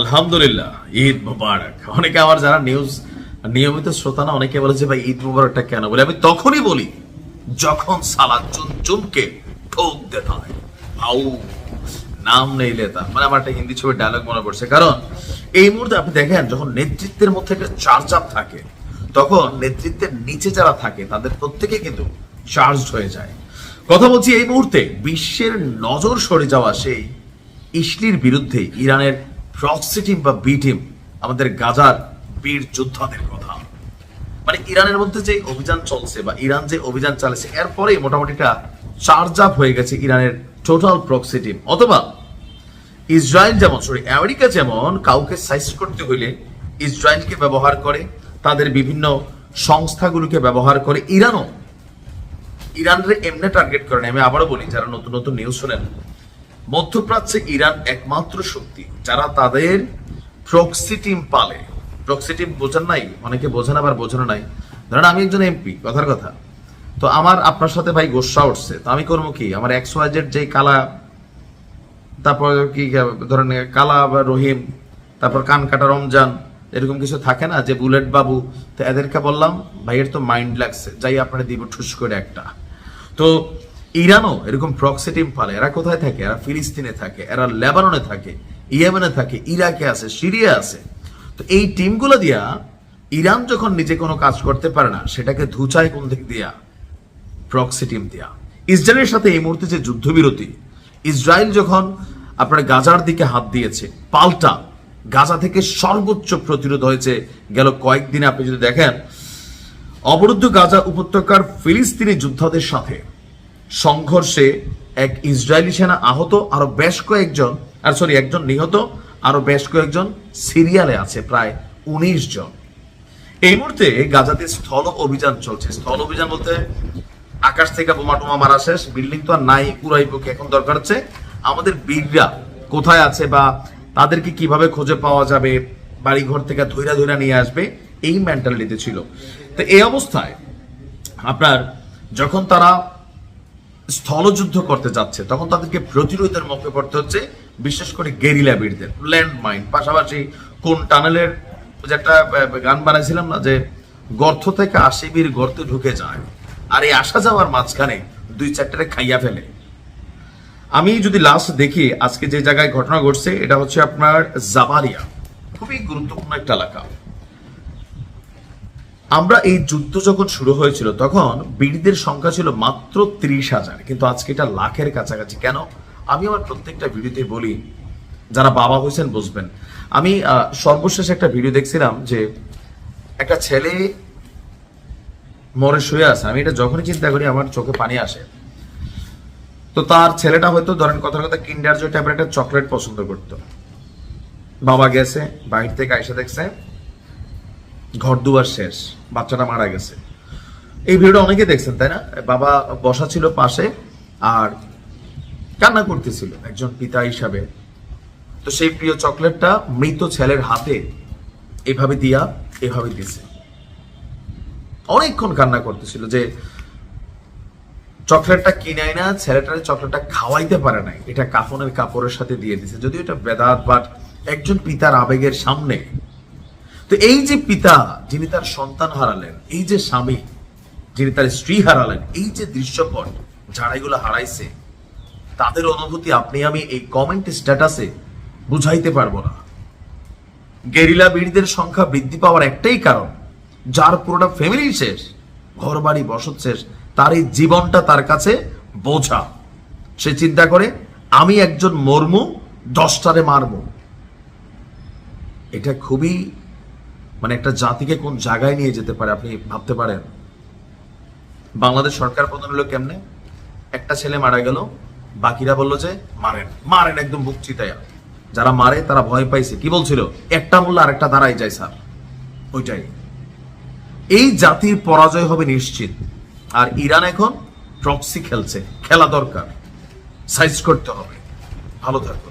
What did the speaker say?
আলহামদুলিল্লাহ, ঈদ মুবারক। অনেকে আমার যারা নিউজ নিয়মিত শ্রোতা না, অনেকে বলে যে ভাই ঈদ মুবারকটা কেন বলে, আমি তখনই বলি যখন সালাদ চুনচুনকে ঠোক দেতা হয়। আউ নাম নেই লেতা, মানে আমার একটা হিন্দি ছবির ডায়লগ মনে পড়ছে। কারণ এই মুহূর্তে আপনি দেখেন, যখন নেতৃত্বের মধ্যে একটা চার্জ আপ থাকে, তখন নেতৃত্বের নিচে যারা থাকে তাদের প্রত্যেকে কিন্তু চার্জড হয়ে যায়। কথা বলছি এই মুহূর্তে বিশ্বের নজর সরে যাওয়া সেই ইসলির বিরুদ্ধে ইরানের প্রক্সি টিম বা বি টিম, আমাদের গাজার বীর যোদ্ধাদের কথা। মানে ইরানের মধ্যে যে অভিযান চলছে বা ইরান যে অভিযান চালাচ্ছে, এরপরেই মোটামুটি চার্জ আপ হয়ে গেছে ইরানের টোটাল প্রক্সি টিম। অথবা ইসরায়েল যেমন আমেরিকা যেমন কাউকে সাইজ করতে হইলে ইসরায়েলকে ব্যবহার করে, তাদের বিভিন্ন সংস্থাগুলোকে ব্যবহার করে, ইরানের এমনি টার্গেট করে না। আমি আবারও বলি, যারা নতুন নতুন নিউজ শোনেন, মধ্যপ্রাচ্যে ইরান একমাত্র শক্তি যারা তাদের প্রক্সি টিম পালে। প্রক্সি টিম বোঝেন নাই, অনেকে বোঝেন আবার বোঝানো নাই। ধরেন আমি একজন এমপি, কথার কথা, তো আমার আপনার সাথে ভাই গোসা উঠছে, তো আমি করবো কি, আমার XYZ যে কালা, তারপর কি ধরেন কালা বা রহিম, তারপর কান কাটা রমজান, এরকম কিছু থাকে না যে বুলেট বাবু, তো এদেরকে বললাম ভাইয়ের তো মাইন্ড লাগছে, যাই আপনারা দিব ঠুস করে একটা। তো ইরানও এরকম প্রক্সি টিম পালে। এরা কোথায় থাকে? এরা ফিলিস্তিনে থাকে, এরা লেবাননে থাকে, ইয়েমেনে থাকে, ইরাকে আছে, সিরিয়া আছে। তো এই টিমগুলো দিয়া ইরান যখন নিজে কোনো কাজ করতে পারে না, সেটাকে ধুচায় কোন দিক দিয়া? প্রক্সি টিম দিয়া। ইসরায়েলের সাথে এই মুহূর্তে যে যুদ্ধবিরতি, ইসরায়েল যখন আপনার গাজার দিকে হাত দিয়েছে, পাল্টা গাজা থেকে সর্বোচ্চ প্রতিরোধ হয়েছে গেল কয়েকদিনে। আপনি যদি দেখেন, অবরুদ্ধ গাজা উপত্যকার ফিলিস্তিনি যোদ্ধাদের সাথে সংঘর্ষে এক ইসরায়েলি সেনা আহত, আরো বেশ কয়েকজন, একজন নিহত, আরো বেশ কয়েকজন সিরিয়ালে আছে, প্রায় 19 জন। এই মুহূর্তে গাজাতে স্থল অভিযান চলছে। স্থল অভিযান বলতে আকাশ থেকে বোমা টোমা মারা শেষ, বিল্ডিং তো আর নাই, পুরাইপোকে এখন দরকার হচ্ছে আমাদের বীররা কোথায় আছে বা তাদেরকে কিভাবে খুঁজে পাওয়া যাবে, বাড়ি ঘর থেকে ধৈরা ধৈরা নিয়ে আসবে, এই মেন্টালিটিতে ছিল। তো এই অবস্থায় আপনার যখন তারা স্থলযুদ্ধ করতে যাচ্ছে, তখন তাদেরকে প্রতিরোধের মুখে পড়তে হচ্ছে, বিশেষ করে গেরিলা বীরদের। ল্যান্ড মাইন, পাশাপাশি কোন টানেলের যে একটা গান বানাইছিলাম না, যে গর্ত থেকে 80 বীর গর্তে ঢুকে যায়, আর এই আসা যাওয়ার মাঝখানে 2-4টারে খাইয়া ফেলে। আমি যদি লাস্ট দেখি আজকে যে জায়গায় ঘটনা ঘটছে, এটা হচ্ছে আপনার জাবারিয়া, খুবই গুরুত্বপূর্ণ একটা এলাকা। আমরা এই যুদ্ধ যখন শুরু হয়েছিল, তখন বীরদের সংখ্যা ছিল মাত্র 30,000, কিন্তু আজকে এটা লাখের কাছাকাছি। কেন? আমি আমার প্রত্যেকটা ভিডিওতে বলি, যারা বাবা হয়েছেন বুঝবেন। আমি সর্বশেষ একটা ভিডিও দেখছিলাম যে একটা ছেলে মরে শুয়ে আছে। আমি এটা যখনই চিন্তা করি আমার চোখে পানি আসে। তো তার ছেলেটা হয়তো ধরেন কথার কথা কিন্ডার জয় টাইপের একটা চকলেট পছন্দ করতো। বাবা গেছে, বাইরে থেকে আইসা দেখছে ঘর দুয়ার শেষ, বাচ্চাটা মারা গেছে। এই ভিডিওটা অনেকে দেখছেন, তাই না? বাবা বসা ছিল পাশে আর কান্না করতেছিল একজন পিতা হিসাবে। তো সেই প্রিয় চকলেটটা মৃত ছেলের হাতে এভাবে দিছে। অনেকক্ষণ কান্না করতেছিল যে চকলেটটা কিনাই না, ছেলেটার চকলেটটা খাওয়াইতে পারে নাই, এটা কাফনের কাপড়ের সাথে দিয়ে দিছে। যদিও এটা বেদাত, বাট একজন পিতার আবেগের সামনে। তো এই যে পিতা যিনি তার সন্তান হারালেন, এই যে স্বামী যিনি তার স্ত্রী হারালেন, এই যে দৃশ্যপট যারা এগুলো হারাইছে, তাদের অনুভূতি আপনি আমি এই কমেন্ট স্ট্যাটাসে বুঝাইতে পারবো না। গেরিলা বীরদের সংখ্যা বৃদ্ধি পাওয়ার একটাই কারণ, যার পুরোটা ফ্যামিলি শেষ, ঘর বাড়ি বসত শেষ, তার এই জীবনটা তার কাছে বোঝা। সে চিন্তা করে আমি একজন মরমু, 10টারে মারবো। এটা খুবই মানে একটা জাতিকে কোন জায়গায় নিয়ে যেতে পারে আপনি ভাবতে পারেন? বাংলাদেশ সরকার প্রধান হলো কেমনে, একটা ছেলে মারা গেল, বাকিরা বললো যে মারেন একদম বুক চিতায়া। যারা মারে তারা ভয় পাইছে, কি বলছিল, একটা মূল্য আরেকটা দাঁড়াই যায় স্যার, ওইটাই। এই জাতির পরাজয় হবে নিশ্চিত। আর ইরান এখন প্রক্সি খেলছে, খেলা দরকার, সাইজ করতে হবে। ভালো থাকবে।